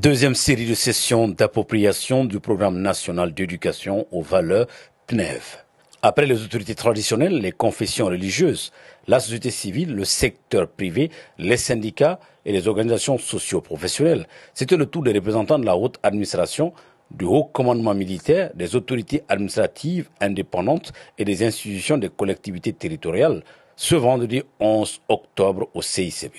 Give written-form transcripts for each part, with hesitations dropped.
Deuxième série de sessions d'appropriation du programme national d'éducation aux valeurs PNEV. Après les autorités traditionnelles, les confessions religieuses, la société civile, le secteur privé, les syndicats et les organisations socio-professionnelles, c'était le tour des représentants de la haute administration, du haut commandement militaire, des autorités administratives indépendantes et des institutions des collectivités territoriales ce vendredi 11 octobre au CICB.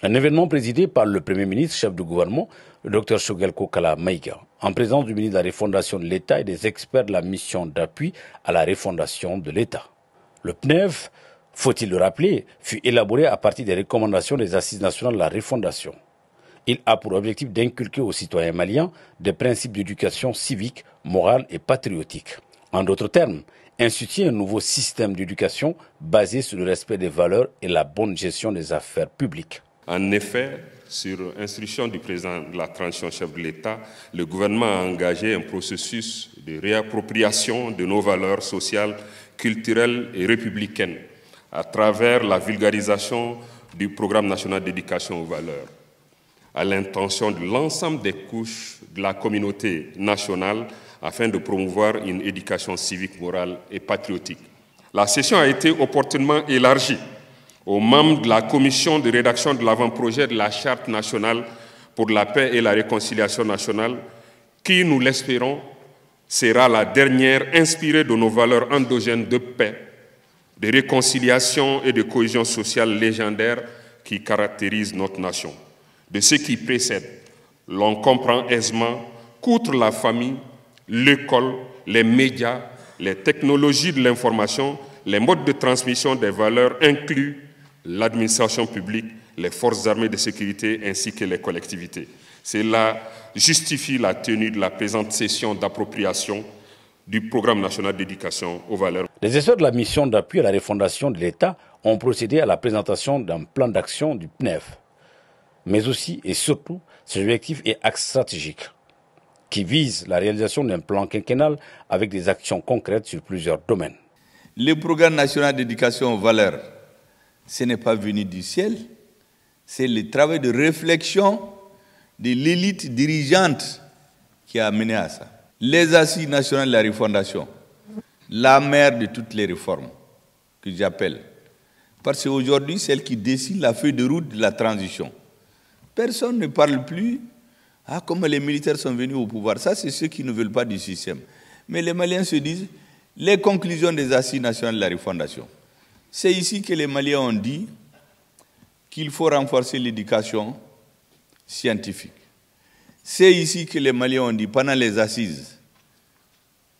Un événement présidé par le Premier ministre, chef du gouvernement, le Dr Choguel Kokala Maïga, en présence du ministre de la Refondation de l'État et des experts de la mission d'appui à la refondation de l'État. Le PNEV, faut-il le rappeler, fut élaboré à partir des recommandations des Assises nationales de la refondation. Il a pour objectif d'inculquer aux citoyens maliens des principes d'éducation civique, morale et patriotique. En d'autres termes, instituer un nouveau système d'éducation basé sur le respect des valeurs et la bonne gestion des affaires publiques. En effet, sur instruction du président de la transition chef de l'État, le gouvernement a engagé un processus de réappropriation de nos valeurs sociales, culturelles et républicaines à travers la vulgarisation du programme national d'éducation aux valeurs, à l'intention de l'ensemble des couches de la communauté nationale afin de promouvoir une éducation civique, morale et patriotique. La session a été opportunément élargie aux membres de la commission de rédaction de l'avant-projet de la Charte nationale pour la paix et la réconciliation nationale, qui, nous l'espérons, sera la dernière inspirée de nos valeurs endogènes de paix, de réconciliation et de cohésion sociale légendaire qui caractérisent notre nation. De ce qui précède, l'on comprend aisément qu'outre la famille, l'école, les médias, les technologies de l'information, les modes de transmission des valeurs incluent l'administration publique, les forces armées de sécurité ainsi que les collectivités. Cela justifie la tenue de la présente session d'appropriation du programme national d'éducation aux valeurs. Les experts de la mission d'appui à la refondation de l'État ont procédé à la présentation d'un plan d'action du PNEV, mais aussi et surtout ses objectifs et axes stratégiques qui visent la réalisation d'un plan quinquennal avec des actions concrètes sur plusieurs domaines. Le programme national d'éducation aux valeurs, ce n'est pas venu du ciel, c'est le travail de réflexion de l'élite dirigeante qui a mené à ça. Les assises nationales de la refondation, la mère de toutes les réformes que j'appelle, parce qu'aujourd'hui, celle qui décide la feuille de route de la transition. Personne ne parle plus comment les militaires sont venus au pouvoir. Ça, c'est ceux qui ne veulent pas du système. Mais les Maliens se disent les conclusions des assises nationales de la refondation. C'est ici que les Maliens ont dit qu'il faut renforcer l'éducation scientifique. C'est ici que les Maliens ont dit, pendant les assises,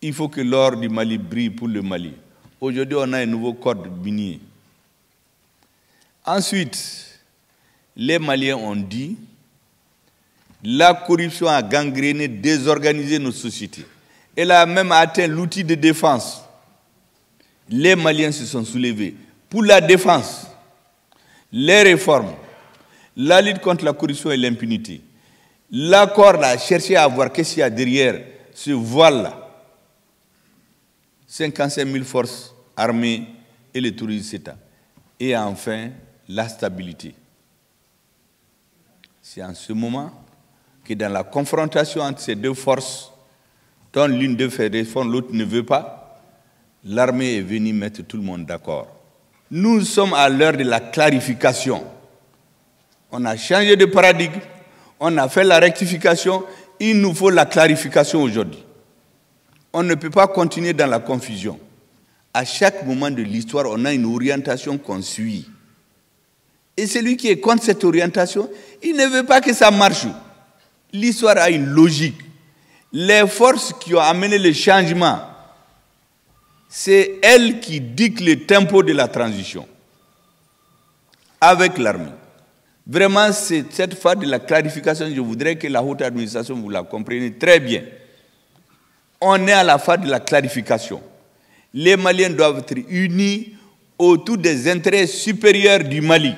il faut que l'or du Mali brille pour le Mali. Aujourd'hui, on a un nouveau code minier. Ensuite, les Maliens ont dit la corruption a gangréné, désorganisé nos sociétés. Elle a même atteint l'outil de défense. Les Maliens se sont soulevés pour la défense, les réformes, la lutte contre la corruption et l'impunité. L'accord a cherché à voir qu'est-ce qu'il y a derrière ce voile-là. 55 000 forces armées et les touristes d'État. Et enfin, la stabilité. C'est en ce moment que dans la confrontation entre ces deux forces, dont l'une d'eux fait réforme, l'autre ne veut pas, l'armée est venue mettre tout le monde d'accord. Nous sommes à l'heure de la clarification. On a changé de paradigme, on a fait la rectification, il nous faut la clarification aujourd'hui. On ne peut pas continuer dans la confusion. À chaque moment de l'histoire, on a une orientation qu'on suit. Et celui qui est contre cette orientation, il ne veut pas que ça marche. L'histoire a une logique. Les forces qui ont amené le changement, c'est elles qui dictent le tempo de la transition avec l'armée. Vraiment, c'est cette phase de la clarification, je voudrais que la haute administration vous la comprenne très bien. On est à la phase de la clarification. Les Maliens doivent être unis autour des intérêts supérieurs du Mali.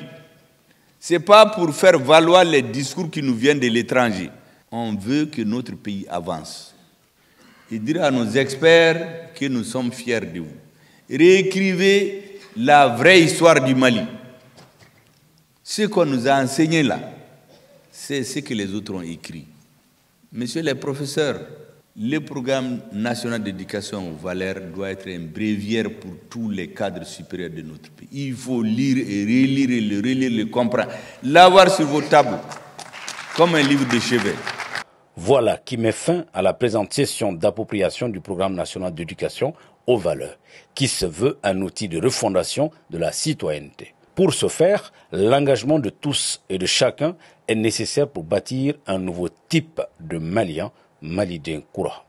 Ce n'est pas pour faire valoir les discours qui nous viennent de l'étranger. On veut que notre pays avance. Et dire à nos experts que nous sommes fiers de vous. Réécrivez la vraie histoire du Mali. Ce qu'on nous a enseigné là, c'est ce que les autres ont écrit. Messieurs les professeurs, le programme national d'éducation aux valeurs doit être un bréviaire pour tous les cadres supérieurs de notre pays. Il faut lire et relire, le comprendre, l'avoir sur vos tables, comme un livre de chevet. Voilà qui met fin à la présente session d'appropriation du programme national d'éducation aux valeurs, qui se veut un outil de refondation de la citoyenneté. Pour ce faire, l'engagement de tous et de chacun est nécessaire pour bâtir un nouveau type de Malien, Malidien Koura.